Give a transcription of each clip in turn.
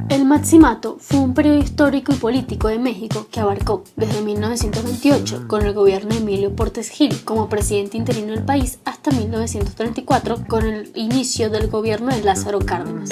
El Maximato fue un periodo histórico y político de México que abarcó desde 1928 con el gobierno de Emilio Portes Gil como presidente interino del país hasta 1934 con el inicio del gobierno de Lázaro Cárdenas.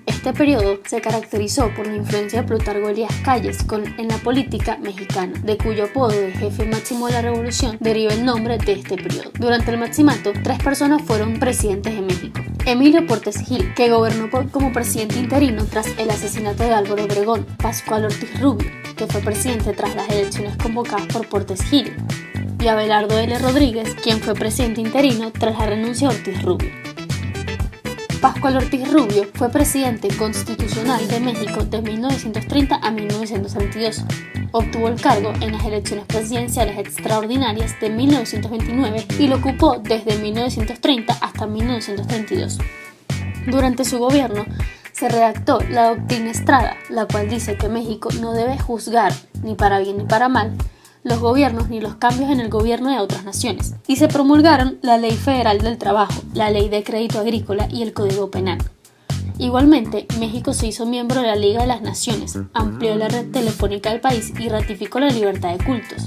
Este periodo se caracterizó por la influencia de Plutarco Elías Calles en la política mexicana, de cuyo apodo de jefe máximo de la revolución deriva el nombre de este periodo. Durante el Maximato, 3 personas fueron presidentes de México. Emilio Portes Gil, que gobernó como presidente interino tras el asesinato de Álvaro Obregón; Pascual Ortiz Rubio, que fue presidente tras las elecciones convocadas por Portes Gil; y Abelardo L. Rodríguez, quien fue presidente interino tras la renuncia de Ortiz Rubio. Pascual Ortiz Rubio fue presidente constitucional de México de 1930 a 1932. Obtuvo el cargo en las elecciones presidenciales extraordinarias de 1929 y lo ocupó desde 1930 hasta 1932. Durante su gobierno se redactó la Doctrina Estrada, la cual dice que México no debe juzgar, ni para bien ni para mal, los gobiernos ni los cambios en el gobierno de otras naciones, y se promulgaron la Ley Federal del Trabajo, la Ley de Crédito Agrícola y el Código Penal. Igualmente, México se hizo miembro de la Liga de las Naciones, amplió la red telefónica del país y ratificó la libertad de cultos.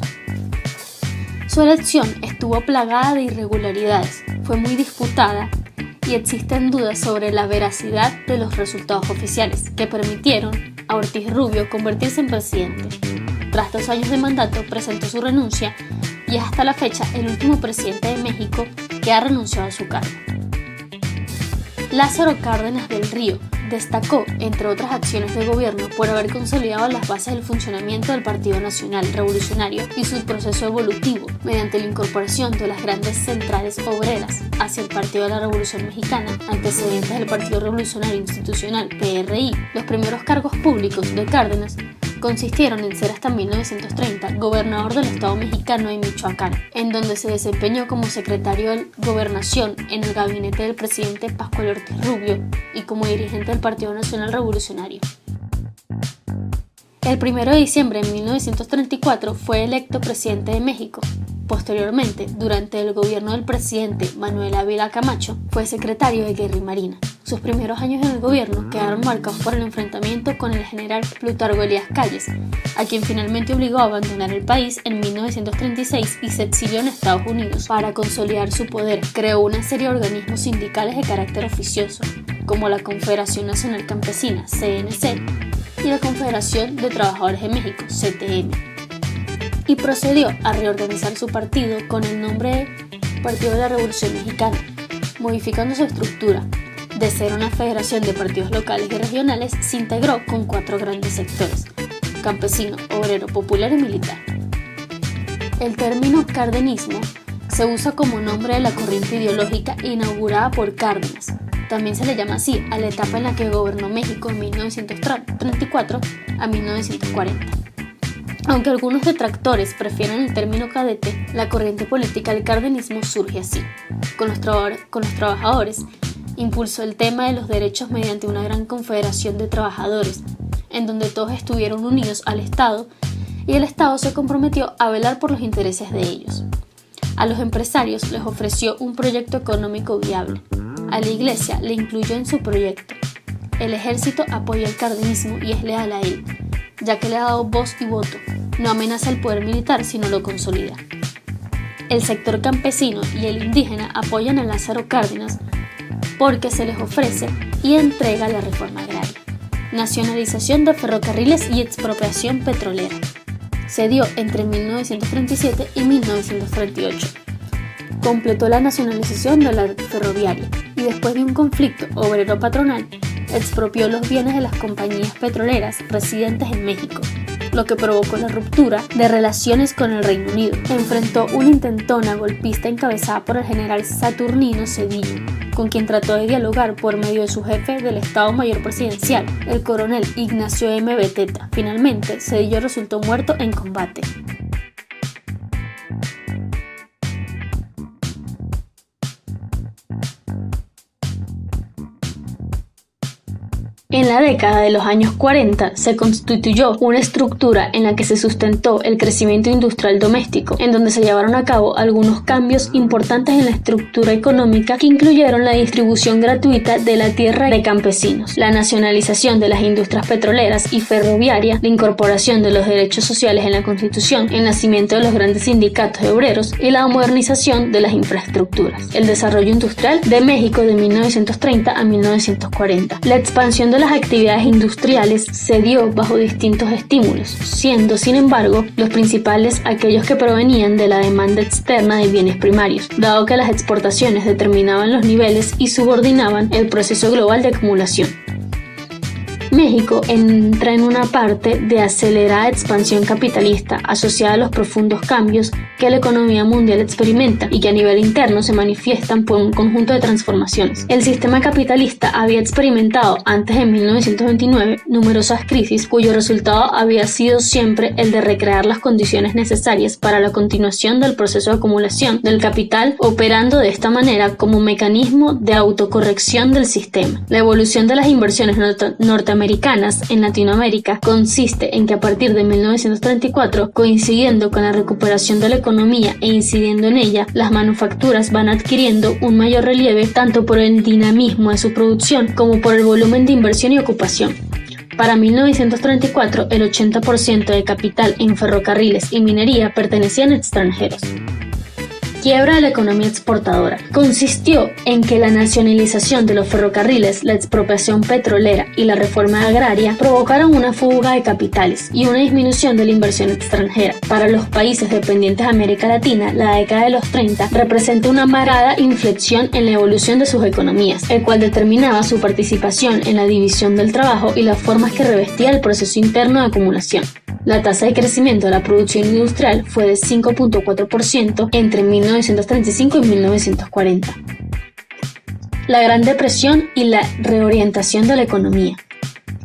Su elección estuvo plagada de irregularidades, fue muy disputada y existen dudas sobre la veracidad de los resultados oficiales que permitieron a Ortiz Rubio convertirse en presidente. Tras 2 años de mandato presentó su renuncia y es hasta la fecha el último presidente de México que ha renunciado a su cargo. Lázaro Cárdenas del Río destacó, entre otras acciones de gobierno, por haber consolidado las bases del funcionamiento del Partido Nacional Revolucionario y su proceso evolutivo mediante la incorporación de las grandes centrales obreras hacia el Partido de la Revolución Mexicana, antecedentes del Partido Revolucionario Institucional (PRI). Los primeros cargos públicos de Cárdenas consistieron en ser hasta 1930 gobernador del estado mexicano de Michoacán, en donde se desempeñó como secretario de Gobernación en el gabinete del presidente Pascual Ortiz Rubio y como dirigente del Partido Nacional Revolucionario. El 1 de diciembre de 1934 fue electo presidente de México. Posteriormente, durante el gobierno del presidente Manuel Ávila Camacho, fue secretario de Guerra y Marina. Sus primeros años en el gobierno quedaron marcados por el enfrentamiento con el general Plutarco Elías Calles, a quien finalmente obligó a abandonar el país en 1936 y se exilió en Estados Unidos. Para consolidar su poder, creó una serie de organismos sindicales de carácter oficioso, como la Confederación Nacional Campesina, CNC, y la Confederación de Trabajadores de México, CTM, y procedió a reorganizar su partido con el nombre de Partido de la Revolución Mexicana, modificando su estructura. De ser una federación de partidos locales y regionales, se integró con 4 grandes sectores: campesino, obrero, popular y militar. El término cardenismo se usa como nombre de la corriente ideológica inaugurada por Cárdenas. También se le llama así a la etapa en la que gobernó México de 1934 a 1940. Aunque algunos detractores prefieren el término cadete, la corriente política del cardenismo surge así. Con los trabajadores, impulsó el tema de los derechos mediante una gran confederación de trabajadores, en donde todos estuvieron unidos al Estado y el Estado se comprometió a velar por los intereses de ellos. A los empresarios les ofreció un proyecto económico viable. A la Iglesia le incluyó en su proyecto. El ejército apoya el cardenismo y es leal a él, ya que le ha dado voz y voto. No amenaza el poder militar, sino lo consolida. El sector campesino y el indígena apoyan a Lázaro Cárdenas porque se les ofrece y entrega la reforma agraria, nacionalización de ferrocarriles y expropiación petrolera. Se dio entre 1937 y 1938. Completó la nacionalización de la red ferroviaria y después de un conflicto obrero-patronal, expropió los bienes de las compañías petroleras residentes en México, lo que provocó la ruptura de relaciones con el Reino Unido. Enfrentó una intentona golpista encabezada por el general Saturnino Cedillo, con quien trató de dialogar por medio de su jefe del Estado Mayor Presidencial, el coronel Ignacio M. Beteta. Finalmente, Cedillo resultó muerto en combate. En la década de los años 40 se constituyó una estructura en la que se sustentó el crecimiento industrial doméstico, en donde se llevaron a cabo algunos cambios importantes en la estructura económica que incluyeron la distribución gratuita de la tierra de campesinos, la nacionalización de las industrias petroleras y ferroviarias, la incorporación de los derechos sociales en la Constitución, el nacimiento de los grandes sindicatos de obreros y la modernización de las infraestructuras. El desarrollo industrial de México de 1930 a 1940. La expansión de las actividades industriales se dio bajo distintos estímulos, siendo, sin embargo, los principales aquellos que provenían de la demanda externa de bienes primarios, dado que las exportaciones determinaban los niveles y subordinaban el proceso global de acumulación. México entra en una parte de acelerada expansión capitalista asociada a los profundos cambios que la economía mundial experimenta y que a nivel interno se manifiestan por un conjunto de transformaciones. El sistema capitalista había experimentado antes de 1929 numerosas crisis cuyo resultado había sido siempre el de recrear las condiciones necesarias para la continuación del proceso de acumulación del capital, operando de esta manera como mecanismo de autocorrección del sistema. La evolución de las inversiones norteamericanas en Latinoamérica consiste en que a partir de 1934, coincidiendo con la recuperación de la economía e incidiendo en ella, las manufacturas van adquiriendo un mayor relieve tanto por el dinamismo de su producción como por el volumen de inversión y ocupación. Para 1934, el 80% de capital en ferrocarriles y minería pertenecían a extranjeros. Quiebra de la economía exportadora. Consistió en que la nacionalización de los ferrocarriles, la expropiación petrolera y la reforma agraria provocaron una fuga de capitales y una disminución de la inversión extranjera. Para los países dependientes de América Latina, la década de los 30 representa una marcada inflexión en la evolución de sus economías, el cual determinaba su participación en la división del trabajo y las formas que revestía el proceso interno de acumulación. La tasa de crecimiento de la producción industrial fue de 5.4% entre 1935 y 1940. La Gran Depresión y la reorientación de la economía.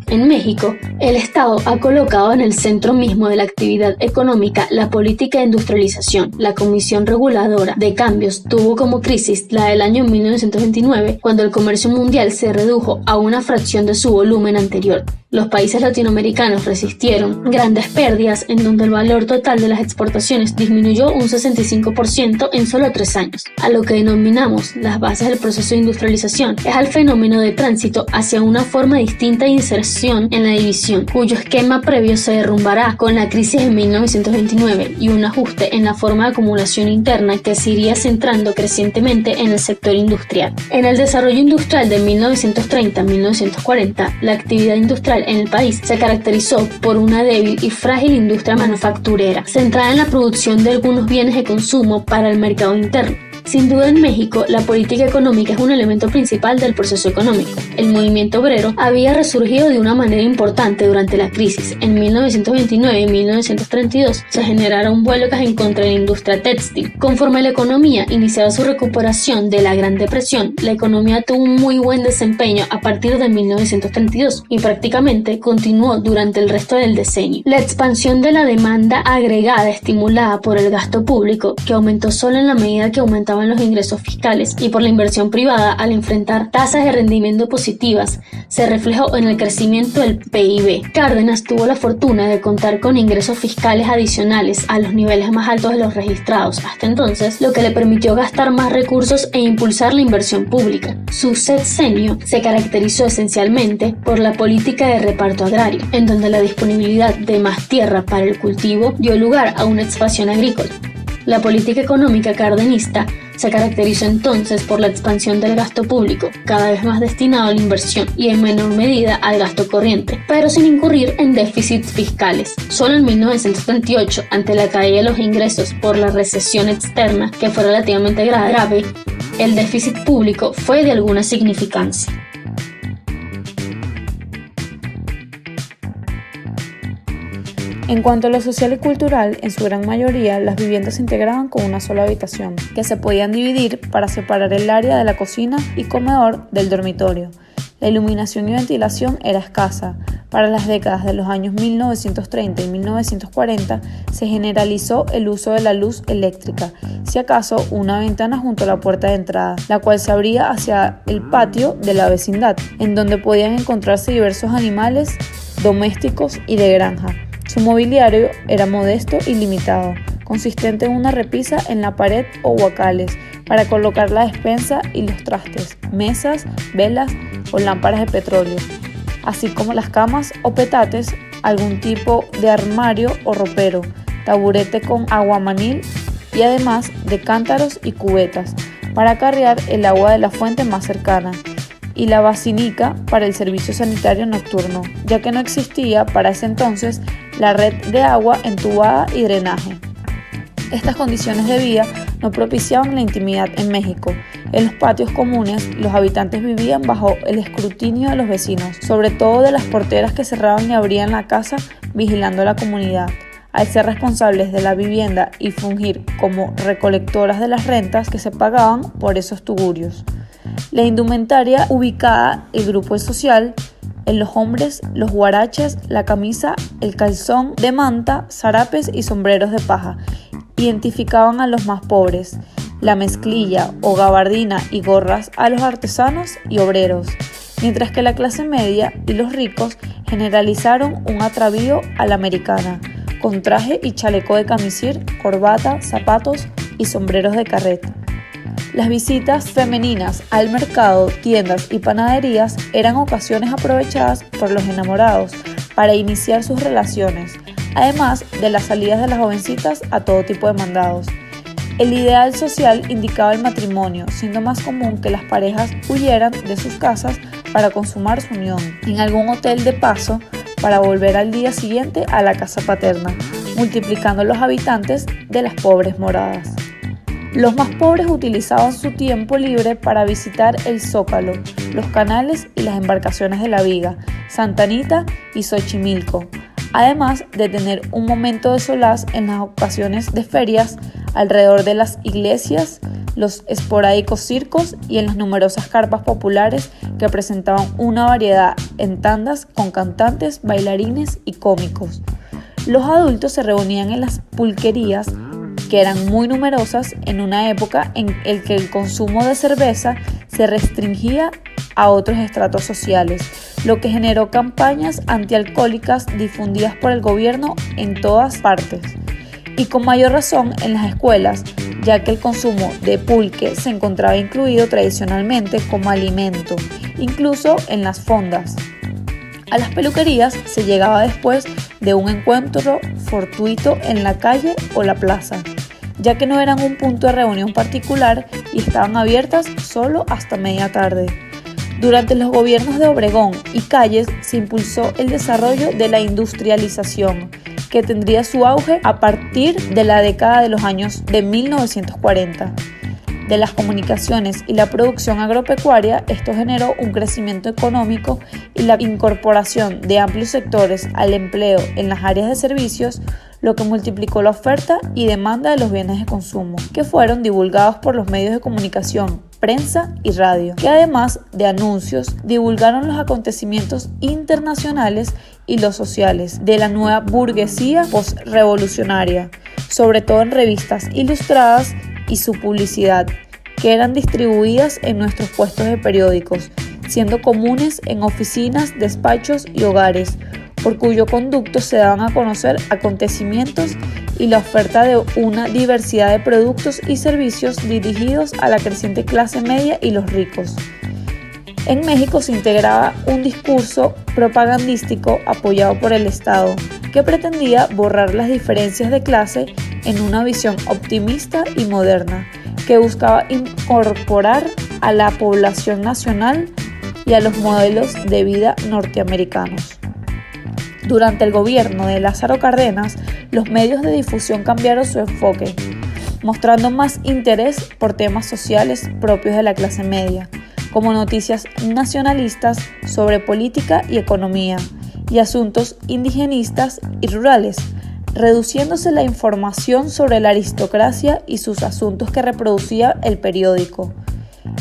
En México, el Estado ha colocado en el centro mismo de la actividad económica la política de industrialización. La Comisión Reguladora de Cambios tuvo como crisis la del año 1929, cuando el comercio mundial se redujo a una fracción de su volumen anterior. Los países latinoamericanos resistieron grandes pérdidas en donde el valor total de las exportaciones disminuyó un 65% en solo 3 años. A lo que denominamos las bases del proceso de industrialización es al fenómeno de tránsito hacia una forma distinta de inserción en la división, cuyo esquema previo se derrumbará con la crisis de 1929 y un ajuste en la forma de acumulación interna que se iría centrando crecientemente en el sector industrial. En el desarrollo industrial de 1930 a 1940, la actividad industrial en el país se caracterizó por una débil y frágil industria manufacturera, centrada en la producción de algunos bienes de consumo para el mercado interno. Sin duda, en México, la política económica es un elemento principal del proceso económico. El movimiento obrero había resurgido de una manera importante durante la crisis. En 1929 y 1932 se generaron huelgas en contra de la industria textil. Conforme la economía iniciaba su recuperación de la Gran Depresión, la economía tuvo un muy buen desempeño a partir de 1932 y prácticamente continuó durante el resto del decenio. La expansión de la demanda agregada estimulada por el gasto público, que aumentó solo en la medida que aumentaban los ingresos fiscales, y por la inversión privada al enfrentar tasas de rendimiento positivas, se reflejó en el crecimiento del PIB. Cárdenas tuvo la fortuna de contar con ingresos fiscales adicionales a los niveles más altos de los registrados hasta entonces, lo que le permitió gastar más recursos e impulsar la inversión pública. Su sexenio se caracterizó esencialmente por la política de reparto agrario, en donde la disponibilidad de más tierra para el cultivo dio lugar a una expansión agrícola. La política económica cardenista se caracterizó entonces por la expansión del gasto público, cada vez más destinado a la inversión y en menor medida al gasto corriente, pero sin incurrir en déficits fiscales. Solo en 1938, ante la caída de los ingresos por la recesión externa, que fue relativamente grave, el déficit público fue de alguna significancia. En cuanto a lo social y cultural, en su gran mayoría las viviendas se integraban con una sola habitación, que se podían dividir para separar el área de la cocina y comedor del dormitorio. La iluminación y ventilación era escasa, Para las décadas de los años 1930 y 1940 se generalizó el uso de la luz eléctrica, si acaso una ventana junto a la puerta de entrada, la cual se abría hacia el patio de la vecindad, en donde podían encontrarse diversos animales domésticos y de granja. Su mobiliario era modesto y limitado, consistente en una repisa en la pared o huacales para colocar la despensa y los trastes, mesas, velas o lámparas de petróleo, así como las camas o petates, algún tipo de armario o ropero, taburete con aguamanil y además de cántaros y cubetas para acarrear el agua de la fuente más cercana, y la basinica para el servicio sanitario nocturno, ya que no existía para ese entonces la red de agua entubada y drenaje. Estas condiciones de vida no propiciaban la intimidad en México. En los patios comunes, los habitantes vivían bajo el escrutinio de los vecinos, sobre todo de las porteras que cerraban y abrían la casa vigilando la comunidad. Al ser responsables de la vivienda y fungir como recolectoras de las rentas que se pagaban por esos tugurios. La indumentaria ubicada el grupo social, en los hombres, los huaraches, la camisa, el calzón de manta, zarapes y sombreros de paja, identificaban a los más pobres, la mezclilla o gabardina y gorras a los artesanos y obreros, mientras que la clase media y los ricos generalizaron un atavío a la americana, con traje y chaleco de camisir, corbata, zapatos y sombreros de carret. Las visitas femeninas al mercado, tiendas y panaderías eran ocasiones aprovechadas por los enamorados para iniciar sus relaciones, además de las salidas de las jovencitas a todo tipo de mandados. El ideal social indicaba el matrimonio, siendo más común que las parejas huyeran de sus casas para consumar su unión en algún hotel de paso para volver al día siguiente a la casa paterna, multiplicando los habitantes de las pobres moradas. Los más pobres utilizaban su tiempo libre para visitar el Zócalo, los canales y las embarcaciones de la Viga, Santa Anita y Xochimilco, además de tener un momento de solaz en las ocasiones de ferias alrededor de las iglesias, los esporádicos circos y en las numerosas carpas populares que presentaban una variedad en tandas con cantantes, bailarines y cómicos. Los adultos se reunían en las pulquerías, que eran muy numerosas en una época en la que el consumo de cerveza se restringía a otros estratos sociales, lo que generó campañas antialcohólicas difundidas por el gobierno en todas partes, y con mayor razón en las escuelas, ya que el consumo de pulque se encontraba incluido tradicionalmente como alimento, incluso en las fondas. A las peluquerías se llegaba después de un encuentro fortuito en la calle o la plaza, ya que no eran un punto de reunión particular y estaban abiertas solo hasta media tarde. Durante los gobiernos de Obregón y Calles se impulsó el desarrollo de la industrialización, que tendría su auge a partir de la década de los años de 1940. De las comunicaciones y la producción agropecuaria, esto generó un crecimiento económico y la incorporación de amplios sectores al empleo en las áreas de servicios, lo que multiplicó la oferta y demanda de los bienes de consumo, que fueron divulgados por los medios de comunicación, prensa y radio, que además de anuncios divulgaron los acontecimientos internacionales y los sociales de la nueva burguesía postrevolucionaria, sobre todo en revistas ilustradas y su publicidad, que eran distribuidas en nuestros puestos de periódicos, siendo comunes en oficinas, despachos y hogares, por cuyo conducto se daban a conocer acontecimientos y la oferta de una diversidad de productos y servicios dirigidos a la creciente clase media y los ricos. En México se integraba un discurso propagandístico apoyado por el Estado, que pretendía borrar las diferencias de clase en una visión optimista y moderna, que buscaba incorporar a la población nacional y a los modelos de vida norteamericanos. Durante el gobierno de Lázaro Cárdenas, los medios de difusión cambiaron su enfoque, mostrando más interés por temas sociales propios de la clase media, como noticias nacionalistas sobre política y economía, y asuntos indigenistas y rurales, reduciéndose la información sobre la aristocracia y sus asuntos que reproducía el periódico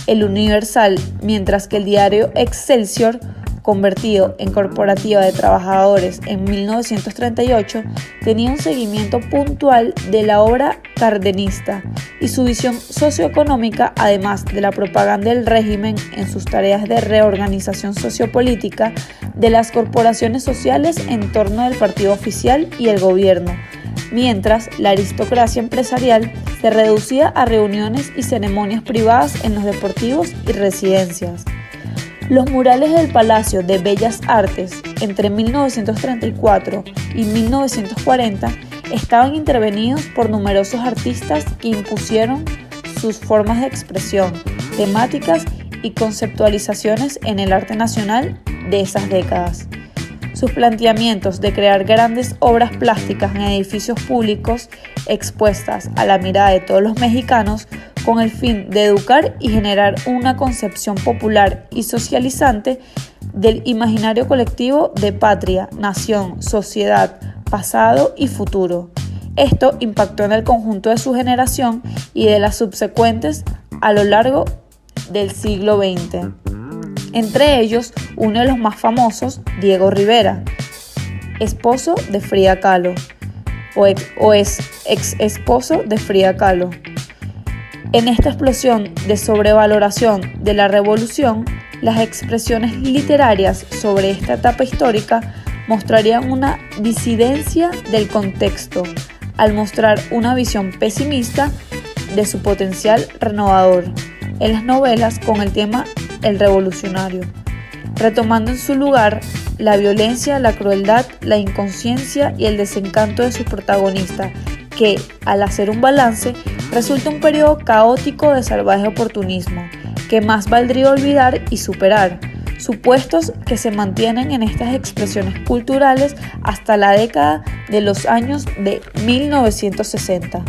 El Universal, mientras que el diario Excelsior convertido en Cooperativa de Trabajadores en 1938, tenía un seguimiento puntual de la obra cardenista y su visión socioeconómica, además de la propaganda del régimen en sus tareas de reorganización sociopolítica de las corporaciones sociales en torno del partido oficial y el gobierno, mientras la aristocracia empresarial se reducía a reuniones y ceremonias privadas en los deportivos y residencias. Los murales del Palacio de Bellas Artes entre 1934 y 1940 estaban intervenidos por numerosos artistas que impusieron sus formas de expresión, temáticas y conceptualizaciones en el arte nacional de esas décadas. Sus planteamientos de crear grandes obras plásticas en edificios públicos expuestas a la mirada de todos los mexicanos con el fin de educar y generar una concepción popular y socializante del imaginario colectivo de patria, nación, sociedad, pasado y futuro. Esto impactó en el conjunto de su generación y de las subsecuentes a lo largo del siglo XX. Entre ellos, uno de los más famosos, Diego Rivera, esposo de Frida Kahlo, o ex esposo de Frida Kahlo. En esta explosión de sobrevaloración de la revolución, las expresiones literarias sobre esta etapa histórica mostrarían una disidencia del contexto, al mostrar una visión pesimista de su potencial renovador en las novelas con el tema El revolucionario, retomando en su lugar la violencia, la crueldad, la inconsciencia y el desencanto de sus protagonistas, que, al hacer un balance, resulta un periodo caótico de salvaje oportunismo, que más valdría olvidar y superar, supuestos que se mantienen en estas expresiones culturales hasta la década de los años de 1960.